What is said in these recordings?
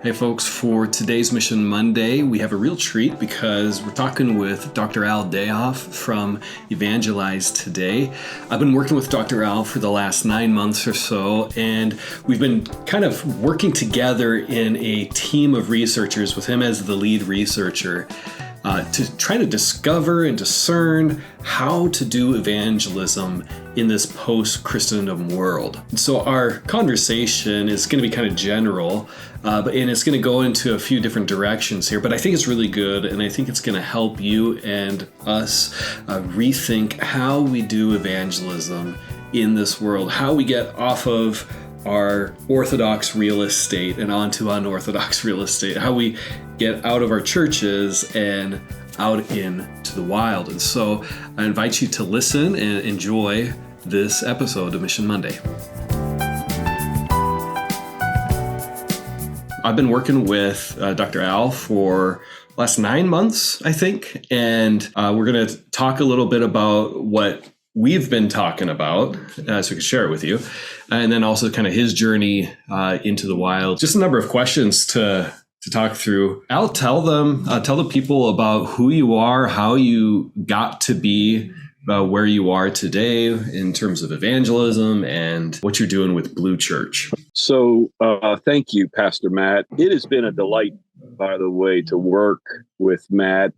Hey folks, for today's Mission Monday, we have a real treat because we're talking with Dr. Al Dayhoff from Evangelize Today. I've been working with Dr. Al for the last 9 months or so, and we've been kind of working together in a team of researchers with him as the lead researcher to try to discover and discern how to do evangelism in this post-Christendom world. And so our conversation is going to be kind of general, and it's going to go into a few different directions here, but I think it's really good, and I think it's going to help you and us rethink how we do evangelism in this world, how we get off of our orthodox real estate and onto unorthodox real estate, how we get out of our churches and out into the wild. And so I invite you to listen and enjoy this episode of Mission Monday. I've been working with Dr. Al for the last 9 months, I think, and we're going to talk a little bit about what we've been talking about, so we can share it with you, and then also kind of his journey into the wild. Just a number of questions to talk through. Al, tell the people about who you are, how you got to be where you are today in terms of evangelism, and what you're doing with Blue Church. So thank you, Pastor Matt. It has been a delight, by the way, to work with Matt.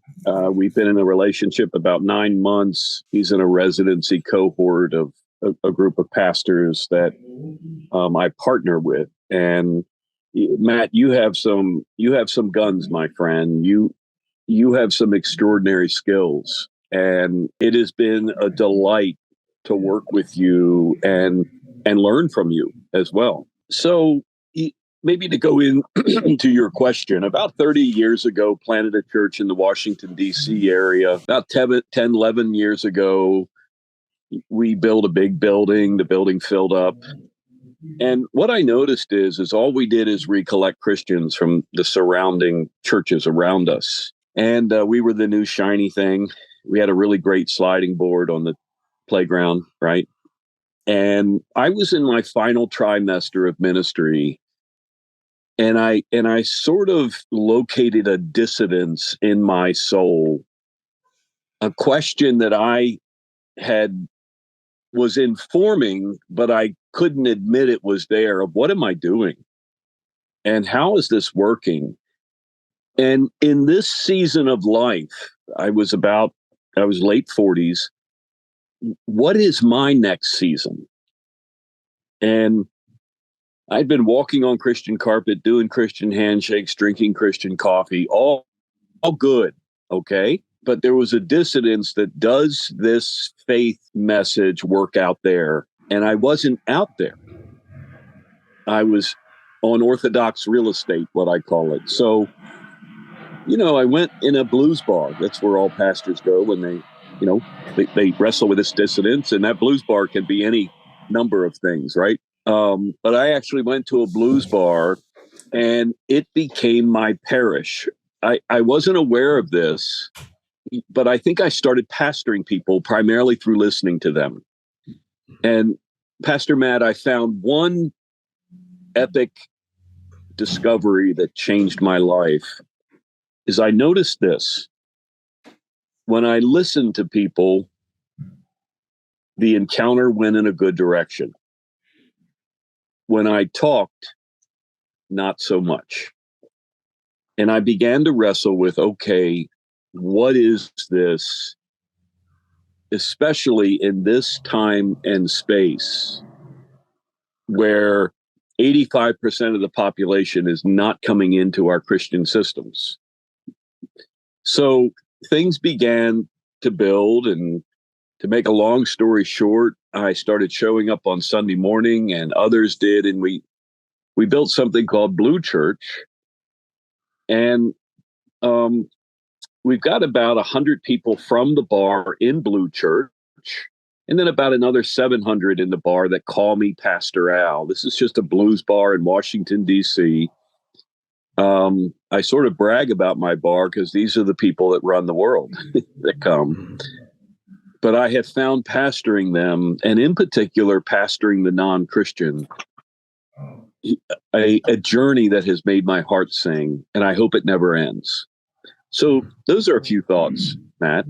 We've been in a relationship about 9 months. He's in a residency cohort of a group of pastors that I partner with. And Matt, you have some guns, my friend. You have some extraordinary skills, and it has been a delight to work with you and learn from you as well. So maybe to go into your question, about 30 years ago, planted a church in the Washington, D.C. area. About 10, 11 years ago, we built a big building. The building filled up. And what I noticed is all we did is recollect Christians from the surrounding churches around us. And we were the new shiny thing. We had a really great sliding board on the playground, right? And I was in my final trimester of ministry. And I sort of located a dissonance in my soul, a question that I was informing, but I couldn't admit it was there, of what am I doing? And how is this working? And in this season of life, I was late 40s. What is my next season? And I'd been walking on Christian carpet, doing Christian handshakes, drinking Christian coffee, all good, okay? But there was a dissonance that, does this faith message work out there? And I wasn't out there. I was on orthodox real estate, what I call it. So, I went in a blues bar. That's where all pastors go when they wrestle with this dissonance. And that blues bar can be any number of things, right? But I actually went to a blues bar, and it became my parish. I wasn't aware of this, but I think I started pastoring people primarily through listening to them. And Pastor Matt, I found one epic discovery that changed my life. Is I noticed this. When I listened to people, the encounter went in a good direction. When I talked, not so much. And I began to wrestle with, okay, what is this? Especially in this time and space where 85% of the population is not coming into our Christian systems. So things began to build, and to make a long story short, I started showing up on Sunday morning, and others did, and we built something called Blue Church. And we've got about 100 people from the bar in Blue Church, and then about another 700 in the bar that call me Pastor Al. This is just a blues bar in Washington, D.C. I sort of brag about my bar because these are the people that run the world that come. But I have found pastoring them, and in particular pastoring the non-Christian, a journey that has made my heart sing, and I hope it never ends. So those are a few thoughts, Matt.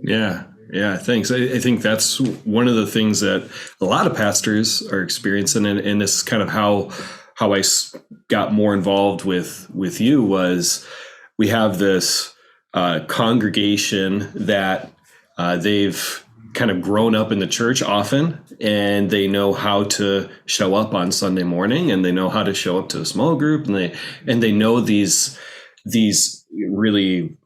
Yeah. Yeah. Thanks. I think that's one of the things that a lot of pastors are experiencing. And this is kind of how I got more involved with you was we have this congregation that they've kind of grown up in the church often, and they know how to show up on Sunday morning, and they know how to show up to a small group, and they know these really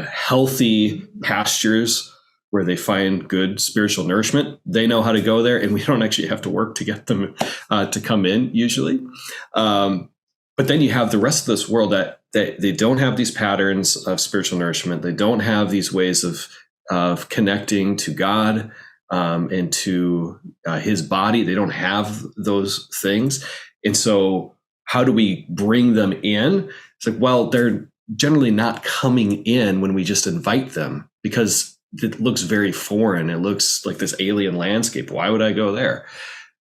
healthy pastures where they find good spiritual nourishment. They know how to go there, and we don't actually have to work to get them to come in usually. But then you have the rest of this world that they don't have these patterns of spiritual nourishment. They don't have these ways of connecting to God and to His body. They don't have those things. And so how do we bring them in? It's like, well, they're generally not coming in when we just invite them, because it looks very foreign. It looks like this alien landscape. Why would I go there?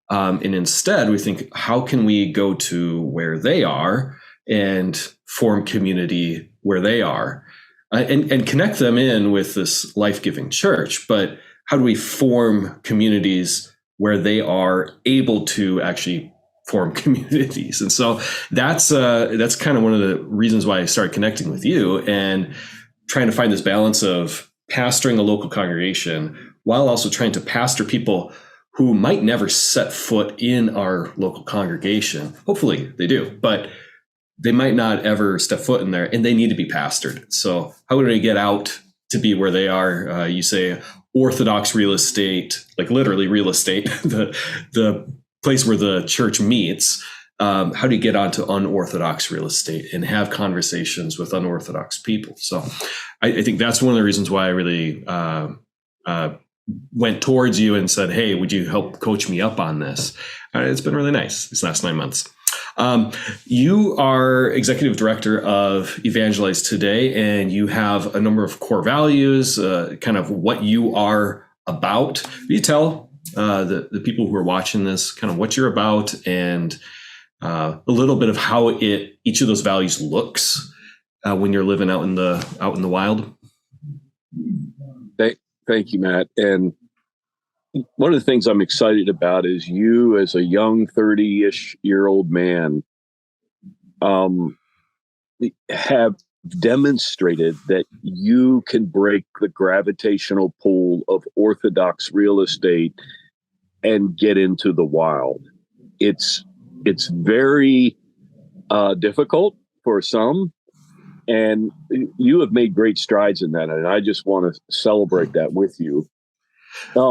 And instead, we think, how can we go to where they are and form community where they are, and connect them in with this life-giving church? But how do we form communities where they are able to actually form communities? And so that's kind of one of the reasons why I started connecting with you and trying to find this balance of pastoring a local congregation while also trying to pastor people who might never set foot in our local congregation. Hopefully they do, but they might not ever step foot in there, and they need to be pastored. So how do we get out to be where they are? You say orthodox real estate, like literally real estate, the place where the church meets. How do you get onto unorthodox real estate and have conversations with unorthodox people? So I think that's one of the reasons why I really went towards you and said, hey, would you help coach me up on this? It's been really nice these last 9 months. You are executive director of Evangelize Today, and you have a number of core values, kind of what you are about. Will you tell the people who are watching this kind of what you're about, and a little bit of how each of those values looks when you're living out in the wild? Thank you, Matt. And one of the things I'm excited about is you, as a young 30-ish year old man, have demonstrated that you can break the gravitational pull of orthodox real estate and get into the wild. It's very difficult for some, and you have made great strides in that, and I just want to celebrate that with you.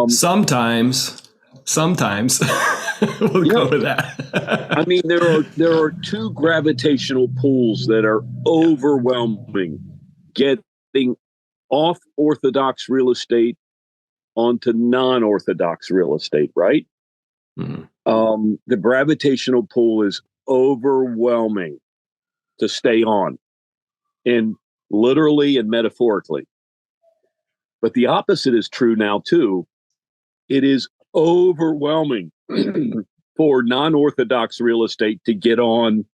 Sometimes we'll go with that. I mean, there are two gravitational pulls that are overwhelming: getting off orthodox real estate onto non-orthodox real estate, right? Mm-hmm. The gravitational pull is overwhelming to stay on, and literally and metaphorically. But the opposite is true now too. It is overwhelming for non-orthodox real estate to get on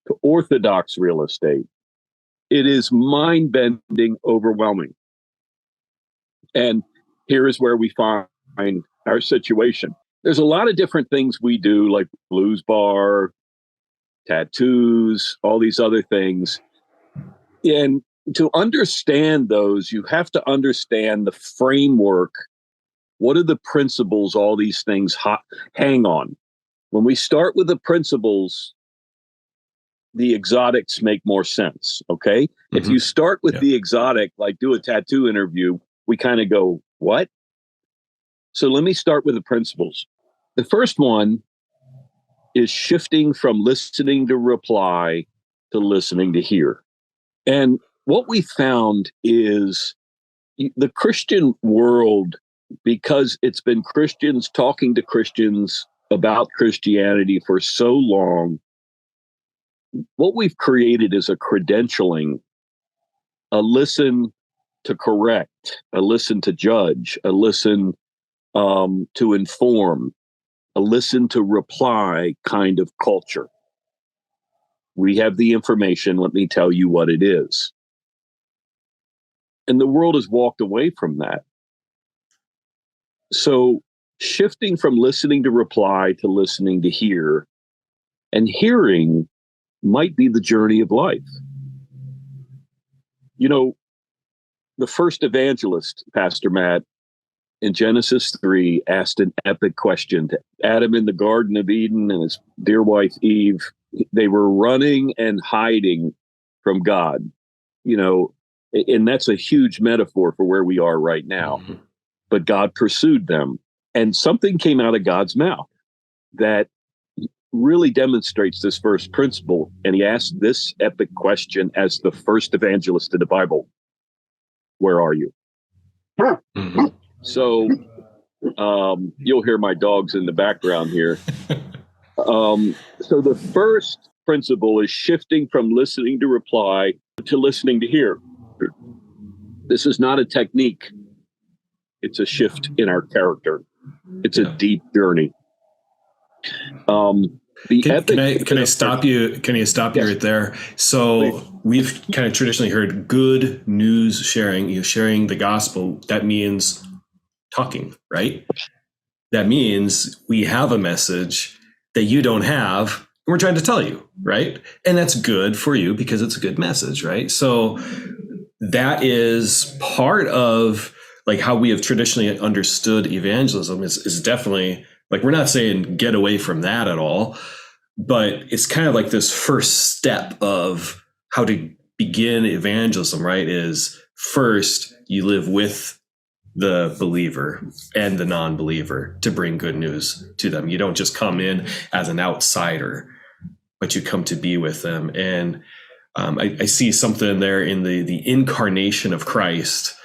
to orthodox real estate. It is mind-bending, overwhelming. And here is where we find our situation. There's a lot of different things we do, like blues bar, tattoos, all these other things. And to understand those, you have to understand the framework. What are the principles all these things hang on? When we start with the principles, the exotics make more sense, okay? Mm-hmm. If you start with the exotic, like do a tattoo interview, we kind of go, what? So let me start with the principles. The first one is shifting from listening to reply to listening to hear. And what we found is the Christian world, because it's been Christians talking to Christians about Christianity for so long, what we've created is a credentialing, a listen to correct, a listen to judge, a listen to inform. a listen to reply kind of culture. We have the information. Let me tell you what it is. And the world has walked away from that. So shifting from listening to reply to listening to hear, and hearing might be the journey of life. You know, the first evangelist, Pastor Matt, in Genesis 3, asked an epic question to Adam in the Garden of Eden and his dear wife Eve. They were running and hiding from God, you know, and that's a huge metaphor for where we are right now. Mm-hmm. But God pursued them, and something came out of God's mouth that really demonstrates this first principle. And he asked this epic question as the first evangelist in the Bible: where are you? Mm-hmm. So you'll hear my dogs in the background here. So the first principle is shifting from listening to reply to listening to hear. This is not a technique. It's a shift in our character. It's a deep journey. Can I stop you? Can you stop you right there? So please. We've kind of traditionally heard good news sharing, sharing the gospel. That means talking, right? That means we have a message that you don't have, and we're trying to tell you, right? And that's good for you because it's a good message, right? So that is part of like how we have traditionally understood evangelism is definitely like, we're not saying get away from that at all, but it's kind of like this first step of how to begin evangelism, right? Is first you live with the believer and the non-believer to bring good news to them. You don't just come in as an outsider, but you come to be with them. And I see something there in the incarnation of Christ,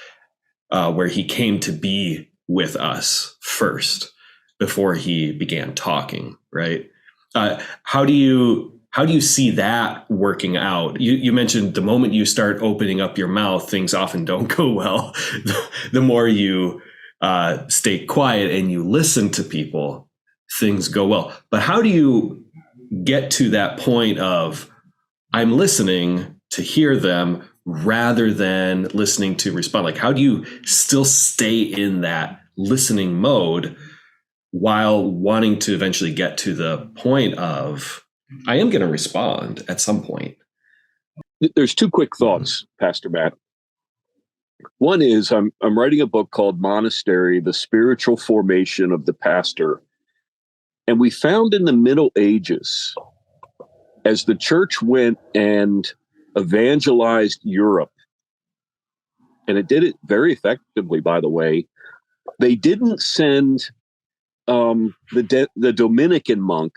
where he came to be with us first before he began talking, right? How do you see that working out? You mentioned the moment you start opening up your mouth, things often don't go well. The more you stay quiet and you listen to people, things go well. But how do you get to that point of I'm listening to hear them rather than listening to respond? Like, how do you still stay in that listening mode while wanting to eventually get to the point of I am going to respond at some point? There's two quick thoughts, Pastor Matt. One is I'm writing a book called Monastery, The Spiritual Formation of the Pastor. And we found in the Middle Ages, as the church went and evangelized Europe, and it did it very effectively, by the way, they didn't send the Dominican monk,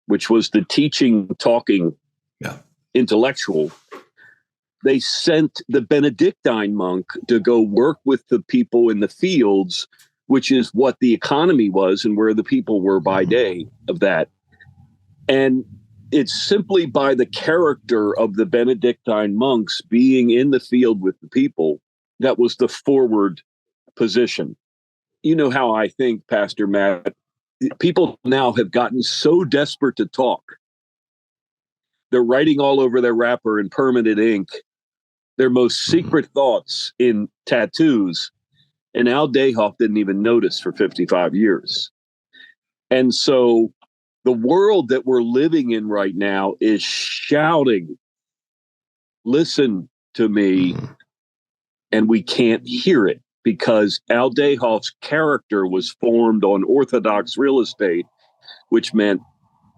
which was the teaching, talking intellectual. They sent the Benedictine monk to go work with the people in the fields, which is what the economy was and where the people were by day of that. And it's simply by the character of the Benedictine monks being in the field with the people that was the forward position. You know how I think, Pastor Matt, people now have gotten so desperate to talk. They're writing all over their wrapper in permanent ink their most secret thoughts in tattoos. And Al Dayhoff didn't even notice for 55 years. And so the world that we're living in right now is shouting, listen to me, and we can't hear it because Al Dayhoff's character was formed on orthodox real estate, which meant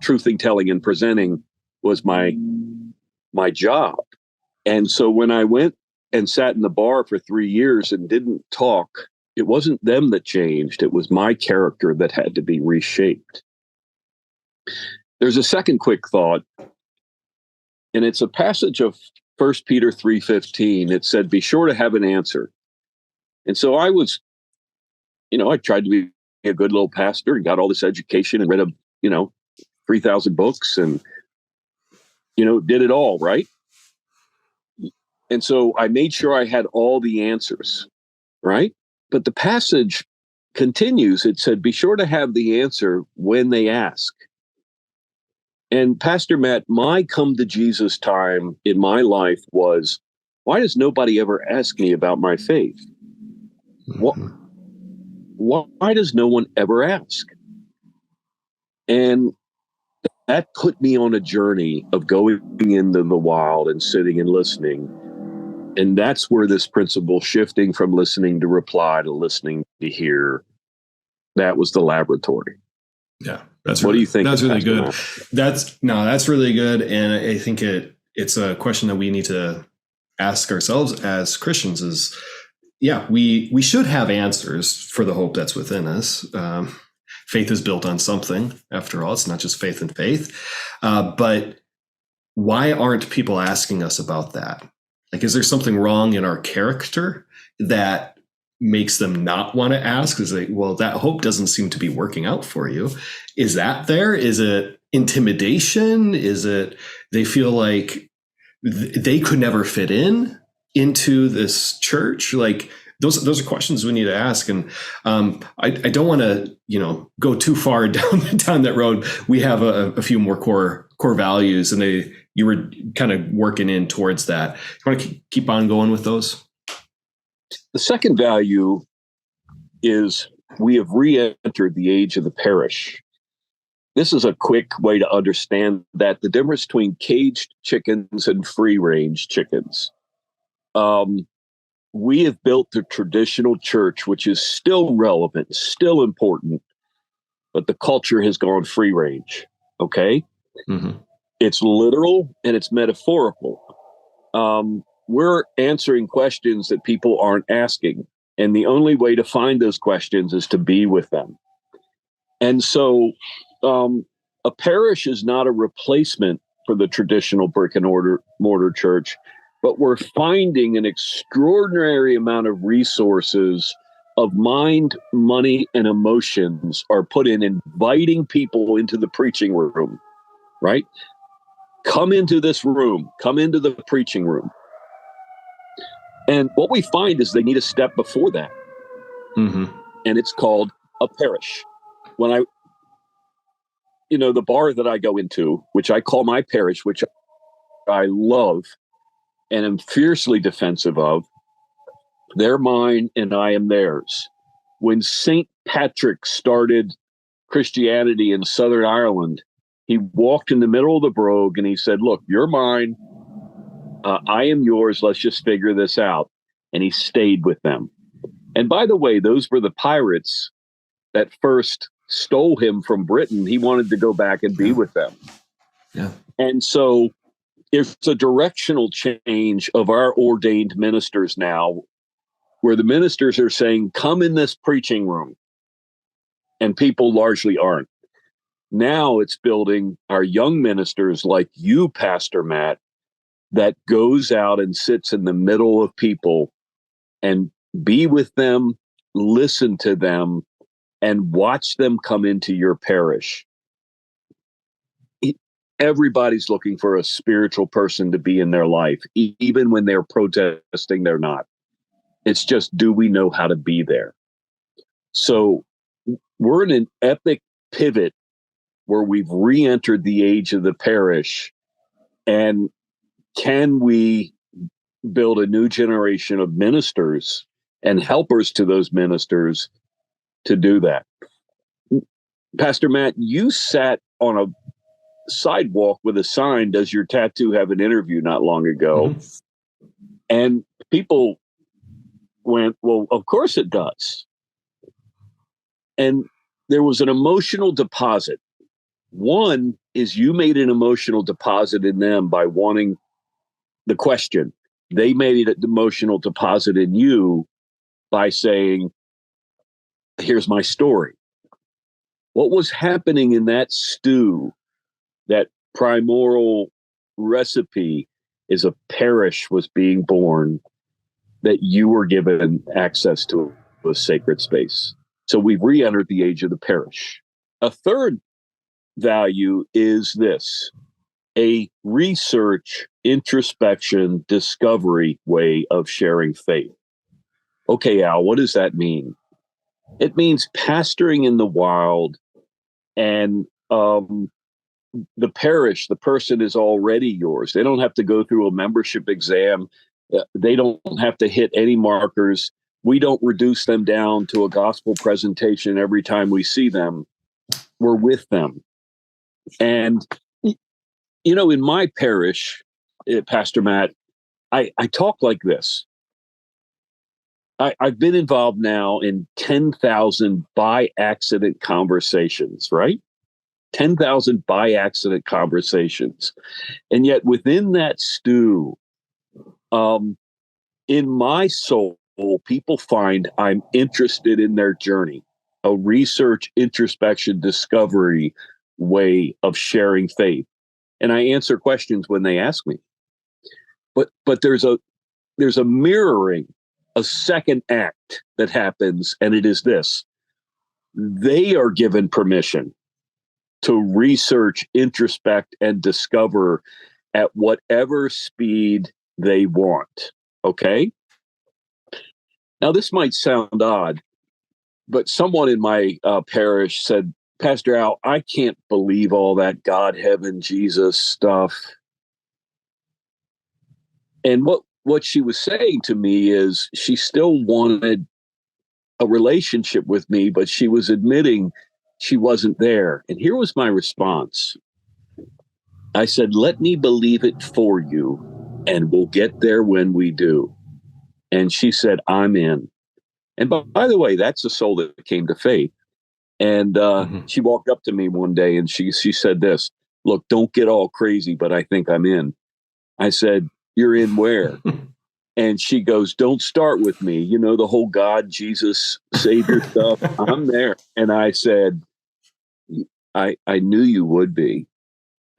truthing, telling, and presenting was my job. And so when I went and sat in the bar for 3 years and didn't talk, it wasn't them that changed. It was my character that had to be reshaped. There's a second quick thought, and it's a passage of 1 Peter 3:15. It said, be sure to have an answer. And so I was, I tried to be a good little pastor and got all this education and read 3,000 books and, did it all, right? And so I made sure I had all the answers, right? But the passage continues, it said, be sure to have the answer when they ask. And Pastor Matt, my come to Jesus time in my life was, why does nobody ever ask me about my faith? Mhm. Why does no one ever ask? And that put me on a journey of going into the wild and sitting and listening. And that's where this principle, shifting from listening to reply to listening to hear, that was the laboratory. Yeah, What do you think? That's really Pastor good. Matt? That's really good, and I think it's a question that we need to ask ourselves as Christians. Is we should have answers for the hope that's within us. Faith is built on something, after all. It's not just faith and faith, but why aren't people asking us about that? Like, is there something wrong in our character that makes them not want to ask? Is like, well, that hope doesn't seem to be working out for you. Is that there? Is it intimidation? Is it they feel like they could never fit into this church? Like, those are questions we need to ask. And I don't want to go too far down that road. We have a few more core values, and you were kind of working in towards that. You want to keep on going with those? The second value is we have re-entered the age of the parish. This is a quick way to understand that the difference between caged chickens and free-range chickens. We have built the traditional church, which is still relevant, still important, but the culture has gone free-range. Okay? Mm-hmm. It's literal and it's metaphorical. We're answering questions that people aren't asking. And the only way to find those questions is to be with them. And so a parish is not a replacement for the traditional brick and mortar church, but we're finding an extraordinary amount of resources of mind, money, and emotions are put in inviting people into the preaching room, right? Come into this room, come into the preaching room. And what we find is they need a step before that. Mm-hmm. And it's called a parish. When the bar that I go into, which I call my parish, which I love and am fiercely defensive of, they're mine and I am theirs. When St. Patrick started Christianity in Southern Ireland, he walked in the middle of the brogue and he said, look, you're mine. I am yours. Let's just figure this out. And he stayed with them. And by the way, those were the pirates that first stole him from Britain. He wanted to go back and be with them. Yeah. And so it's a directional change of our ordained ministers now, where the ministers are saying, come in this preaching room. And people largely aren't. Now it's building our young ministers like you, Pastor Matt, that goes out and sits in the middle of people and be with them, listen to them, and watch them come into your parish. Everybody's looking for a spiritual person to be in their life. Even when they're protesting, they're not. It's just, do we know how to be there? So we're in an epic pivot where we've re-entered the age of the parish. And can we build a new generation of ministers and helpers to those ministers to do that? Pastor Matt, you sat on a sidewalk with a sign, does your tattoo have an interview, not long ago? Mm-hmm. And people went, well, of course it does. And there was an emotional deposit. One is you made an emotional deposit in them by wanting the question. They made an emotional deposit in you by saying, here's my story. What was happening in that stew, that primordial recipe, is a parish was being born, that you were given access to a sacred space. So we've re-entered the age of the parish. A third value is this: a research, introspection, discovery way of sharing faith. Okay, Al, what does that mean? It means pastoring in the wild, and the parish, the person is already yours. They don't have to go through a membership exam. They don't have to hit any markers. We don't reduce them down to a gospel presentation every time we see them. We're with them. And, in my parish, Pastor Matt, I talk like this. I've been involved now in 10,000 by accident conversations, right? 10,000 by accident conversations. And yet within that stew, in my soul, people find I'm interested in their journey, a research, introspection, discovery way of sharing faith. And I answer questions when they ask me. But there's a mirroring, a second act that happens, and it is this. They are given permission to research, introspect, and discover at whatever speed they want. Okay? Now, this might sound odd, but someone in my parish said, Pastor Al, I can't believe all that God, heaven, Jesus stuff. And what she was saying to me is she still wanted a relationship with me, but she was admitting she wasn't there. And here was my response. I said, let me believe it for you, and we'll get there when we do. And she said, I'm in. And by the way, that's the soul that came to faith. And she walked up to me one day and she said this, look, don't get all crazy, but I think I'm in. I said, you're in where? And she goes, don't start with me. The whole God, Jesus, Savior stuff. I'm there. And I said, I knew you would be.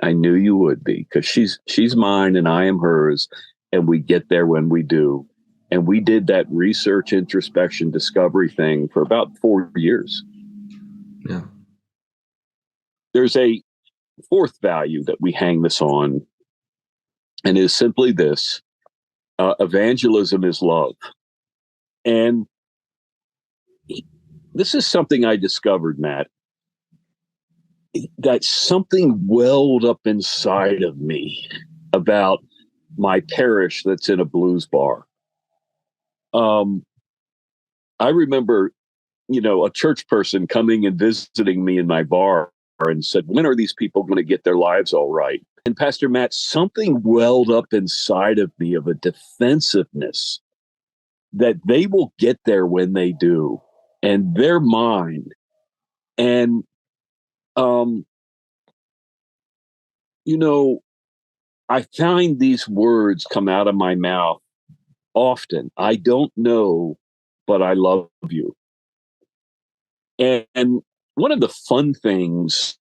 I knew you would be, because she's mine and I am hers. And we get there when we do. And we did that research, introspection, discovery thing for about 4 years. Yeah. There's a fourth value that we hang this on, and it is simply this. Evangelism is love. And this is something I discovered, Matt, that something welled up inside of me about my parish that's in a blues bar. I remember, a church person coming and visiting me in my bar and said, when are these people going to get their lives all right? And Pastor Matt, something welled up inside of me of a defensiveness that they will get there when they do, and they're mine. And, I find these words come out of my mouth often. I don't know, but I love you. And one of the fun things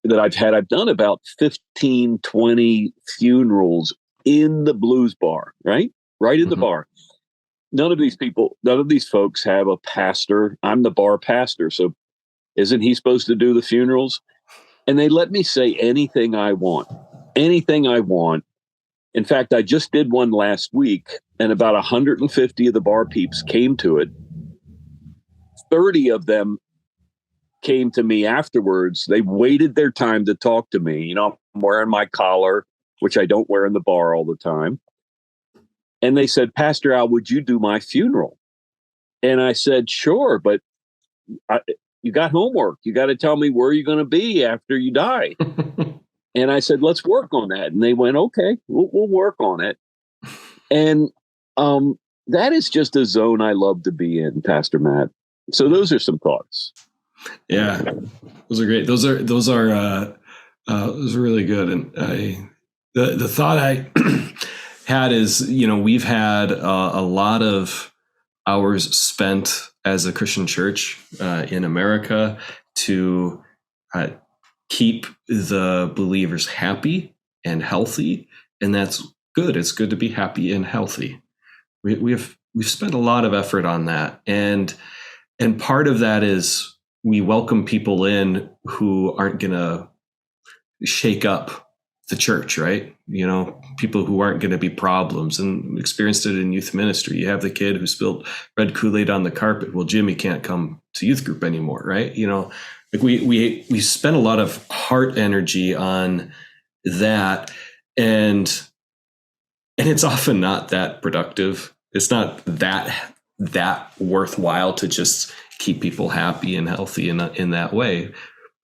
that I've done about 15, 20 funerals in the blues bar, right? Right in the bar. None of these folks have a pastor. I'm the bar pastor. So isn't he supposed to do the funerals? And they let me say anything I want. Anything I want. In fact, I just did one last week, and about 150 of the bar peeps came to it. 30 of them came to me afterwards. They waited their time to talk to me. I'm wearing my collar, which I don't wear in the bar all the time. And they said, Pastor Al, would you do my funeral? And I said, sure, but you got homework. You got to tell me where you're going to be after you die. And I said, let's work on that. And they went, okay, we'll work on it. And that is just a zone I love to be in, Pastor Matt. So those are some thoughts. Yeah, those are great. Those are really good. And the thought I had is, we've had a lot of hours spent as a Christian church in America to keep the believers happy and healthy, and that's good. It's good to be happy and healthy. We've spent a lot of effort on that, and part of that is we welcome people in who aren't going to shake up the church, right? People who aren't going to be problems, and experienced it in youth ministry. You have the kid who spilled red Kool-Aid on the carpet. Well, Jimmy can't come to youth group anymore, right? Like we spend a lot of heart energy on that, and it's often not that productive. It's not that worthwhile to just keep people happy and healthy in that way.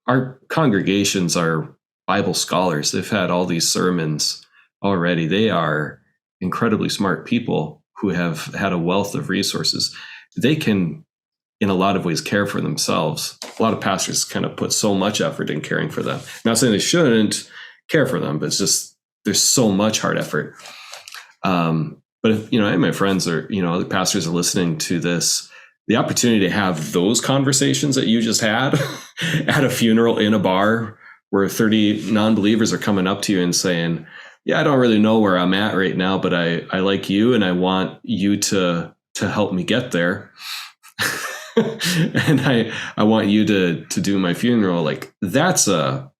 Our congregations are Bible scholars. They've had all these sermons already. They are incredibly smart people who have had a wealth of resources. They can, in a lot of ways, care for themselves. A lot of pastors kind of put so much effort in caring for them. I'm not saying they shouldn't care for them, but it's just there's so much hard effort. But if, any of my friends or, other pastors are listening to this, the opportunity to have those conversations that you just had at a funeral in a bar where 30 non-believers are coming up to you and saying, yeah, I don't really know where I'm at right now, but I like you and I want you to help me get there. And I want you to do my funeral. Like that's how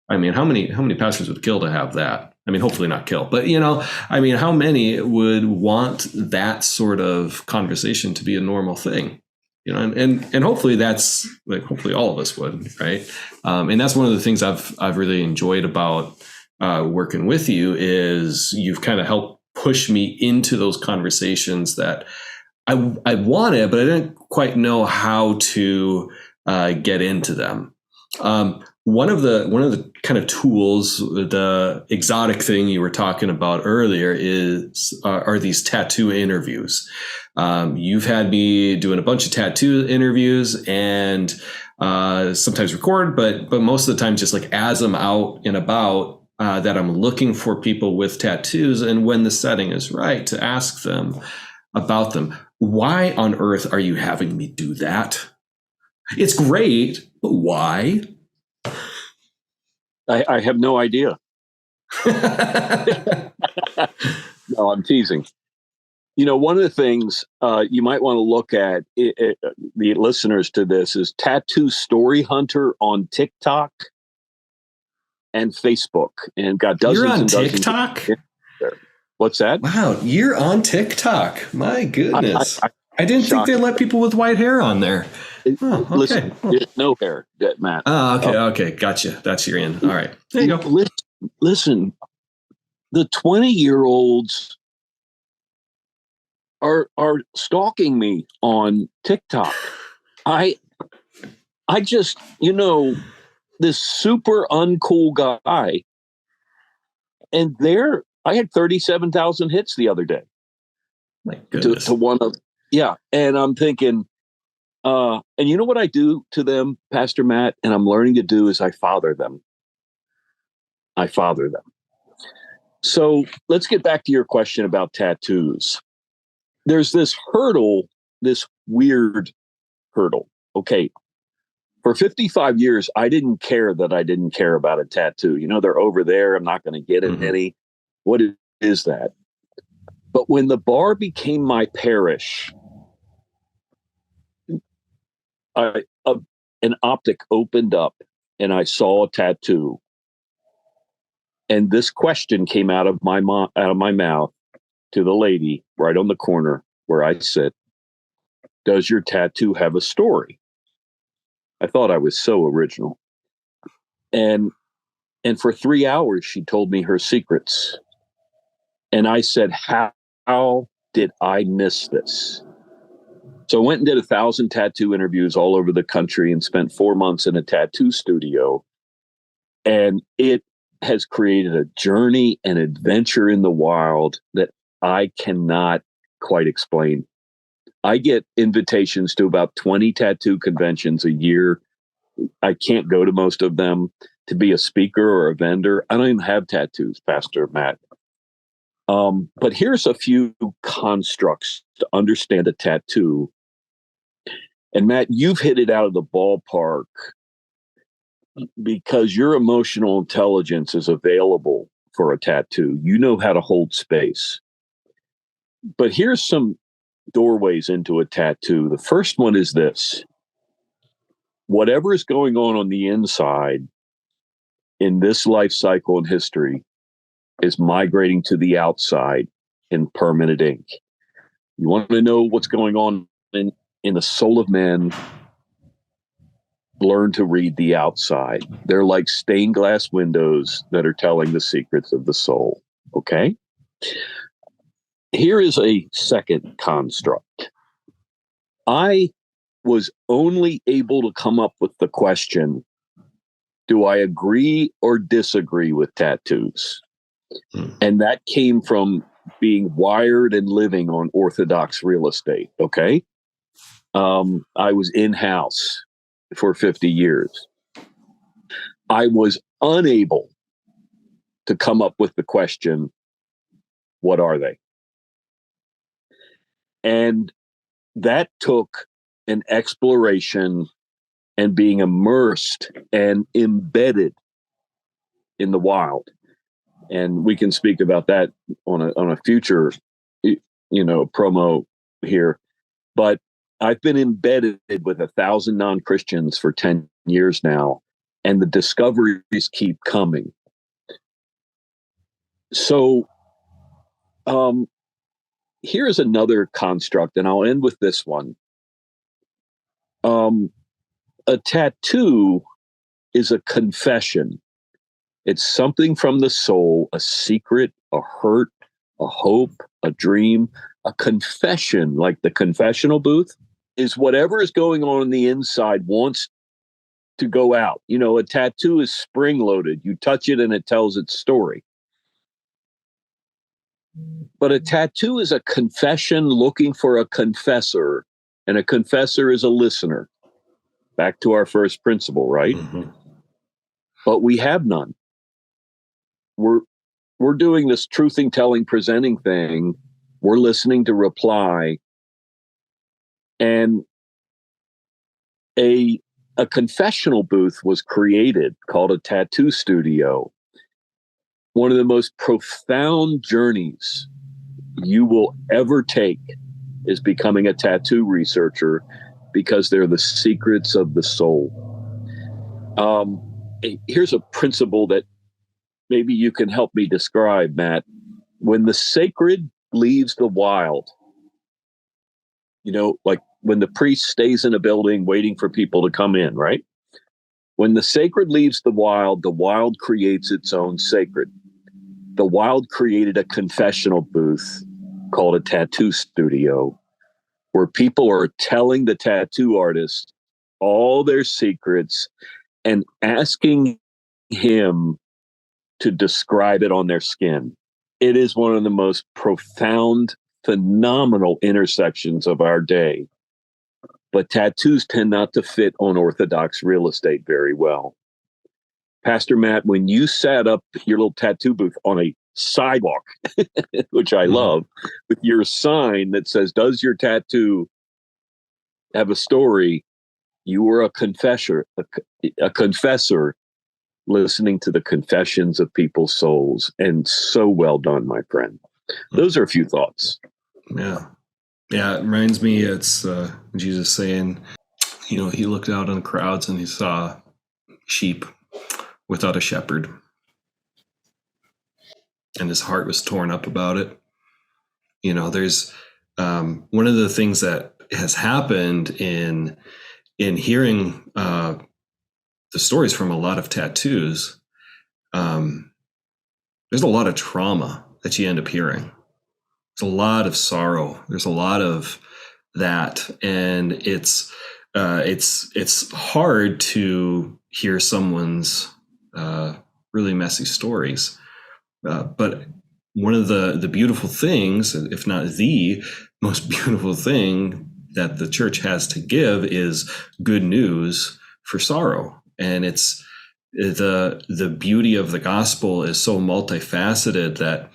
many pastors would kill to have that? I mean, hopefully not kill, but how many would want that sort of conversation to be a normal thing? And hopefully that's like, hopefully all of us would, right? And that's one of the things I've really enjoyed about working with you is you've kind of helped push me into those conversations that I wanted, but I didn't quite know how to get into them. One of the kind of tools, the exotic thing you were talking about earlier are these tattoo interviews. You've had me doing a bunch of tattoo interviews and sometimes record, but most of the time just like as I'm out and about, that I'm looking for people with tattoos, and when the setting is right, to ask them about them. Why on earth are you having me do that? It's great, but why? I have no idea. No, I'm teasing. One of the things you might want to look at, the listeners to this, is Tattoo Story Hunter on TikTok and Facebook, and got dozens. You're on and dozens TikTok? What's that? Wow, you're on TikTok. My goodness. I didn't think they let people with white hair on there. Oh, okay. Listen, no hair, Matt. Oh, okay, okay, gotcha. That's your in. All right, there you go. Listen, the 20-year-olds are stalking me on TikTok. I just, this super uncool guy, and I had 37,000 hits the other day. My goodness. To one of, yeah, and I'm thinking. And you know what I do to them, Pastor Matt, and I'm learning to do is I father them. So let's get back to your question about tattoos. There's this weird hurdle. Okay. For 55 years, I didn't care that I didn't care about a tattoo. They're over there. I'm not going to get it any. What is that? But when the bar became my parish, an optic opened up and I saw a tattoo. And this question came out of my mouth to the lady right on the corner where I sit. Does your tattoo have a story? I thought I was so original. And for 3 hours, she told me her secrets. And I said, how did I miss this? So I went and did 1,000 tattoo interviews all over the country and spent 4 months in a tattoo studio. And it has created a journey and adventure in the wild that I cannot quite explain. I get invitations to about 20 tattoo conventions a year. I can't go to most of them to be a speaker or a vendor. I don't even have tattoos, Pastor Matt. But here's a few constructs to understand a tattoo. And Matt, you've hit it out of the ballpark because your emotional intelligence is available for a tattoo. You know how to hold space. But here's some doorways into a tattoo. The first one is this. Whatever is going on the inside in this life cycle and history is migrating to the outside in permanent ink. You want to know what's going on in the soul of man? Learn to read the outside. They're like stained glass windows that are telling the secrets of the soul. Okay? Here is a second construct. I was only able to come up with the question, do I agree or disagree with tattoos? And that came from being wired and living on Orthodox real estate. Okay. I was in-house for 50 years. I was unable to come up with the question, what are they? And that took an exploration and being immersed and embedded in the wild. And we can speak about that on a future, promo here. But I've been embedded with 1,000 non-Christians for 10 years now, and the discoveries keep coming. So here's another construct, and I'll end with this one. A tattoo is a confession. It's something from the soul, a secret, a hurt, a hope, a dream, a confession, like the confessional booth, is whatever is going on the inside wants to go out. A tattoo is spring loaded. You touch it and it tells its story. But a tattoo is a confession looking for a confessor, and a confessor is a listener. Back to our first principle, right? Mm-hmm. But we have none. We're doing this truthing, telling, presenting thing. We're listening to reply. And a confessional booth was created called a tattoo studio. One of the most profound journeys you will ever take is becoming a tattoo researcher, because they're the secrets of the soul. Here's a principle that maybe you can help me describe, Matt. When the sacred leaves the wild, like when the priest stays in a building waiting for people to come in, right? When the sacred leaves the wild creates its own sacred. The wild created a confessional booth called a tattoo studio, where people are telling the tattoo artist all their secrets and asking him to describe it on their skin. It is one of the most profound, phenomenal intersections of our day. But tattoos tend not to fit on Orthodox real estate very well. Pastor Matt, when you set up your little tattoo booth on a sidewalk, which I love, with your sign that says, does your tattoo have a story? You were a confessor listening to the confessions of people's souls. And so well done, my friend. Those are a few thoughts. Yeah. It reminds me, it's Jesus saying, he looked out on the crowds and he saw sheep without a shepherd. And his heart was torn up about it. There's one of the things that has happened in hearing the stories from a lot of tattoos. There's a lot of trauma that you end up hearing. There's a lot of sorrow. There's a lot of that, and it's hard to hear someone's really messy stories. But one of the beautiful things, if not the most beautiful thing that the church has to give, is good news for sorrow. And it's the beauty of the gospel is so multifaceted that,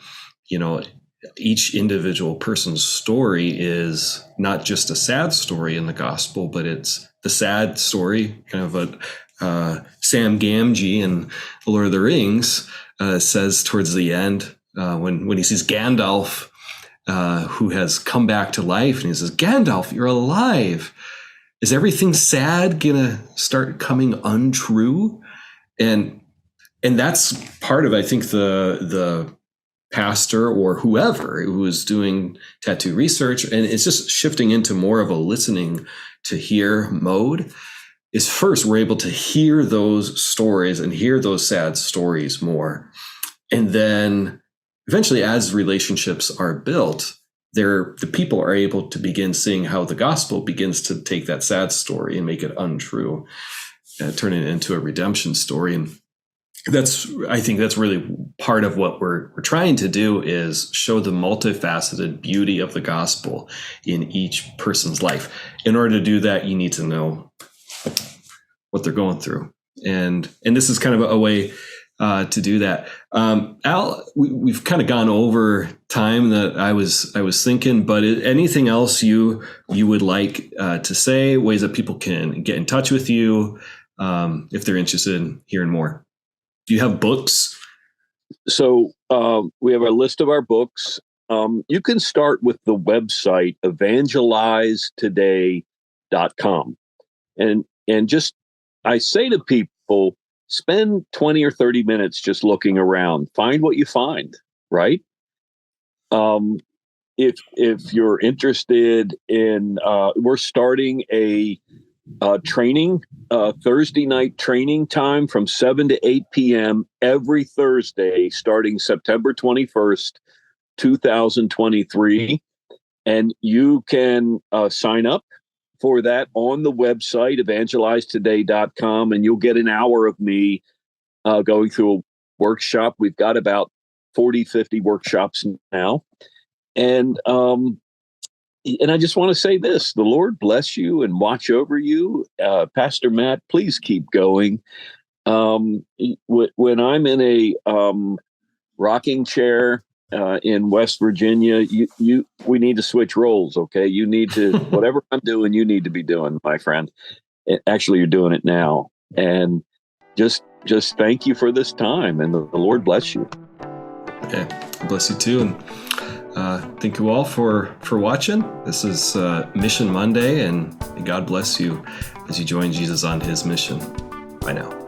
each individual person's story is not just a sad story in the gospel, but it's the sad story, kind of a Sam Gamgee in The Lord of the Rings says towards the end, when he sees Gandalf, who has come back to life, and he says, Gandalf, you're alive. Is everything sad gonna start coming untrue? And that's part of, I think, the pastor or whoever who is doing tattoo research, and it's just shifting into more of a listening to hear mode, is first we're able to hear those stories and hear those sad stories more. And then eventually, as relationships are built, the people are able to begin seeing how the gospel begins to take that sad story and make it untrue, turn it into a redemption story. And I think that's really part of what we're trying to do, is show the multifaceted beauty of the gospel in each person's life. In order to do that, you need to know what they're going through. And this is kind of a way to do that. Al, we've kind of gone over time that I was thinking, but anything else you would like to say, ways that people can get in touch with you if they're interested in hearing more? Do you have books? So we have a list of our books. You can start with the website evangelizetoday.com. And just, I say to people, spend 20 or 30 minutes just looking around. Find what you find, right? If you're interested in, we're starting a training, Thursday night training time from 7 to 8 p.m. every Thursday, starting September 21st, 2023. And you can sign up for that on the website, evangelizetoday.com, and you'll get an hour of me going through a workshop. We've got about 40, 50 workshops now. And I just want to say this: the Lord bless you and watch over you. Pastor Matt, please keep going. When I'm in a rocking chair in West Virginia, we need to switch roles, okay? You need to, whatever I'm doing, you need to be doing, my friend. Actually, you're doing it now. And just thank you for this time, and the Lord bless you. Okay, bless you too. And thank you all for watching. This is Mission Monday, and God bless you as you join Jesus on his mission. Bye now.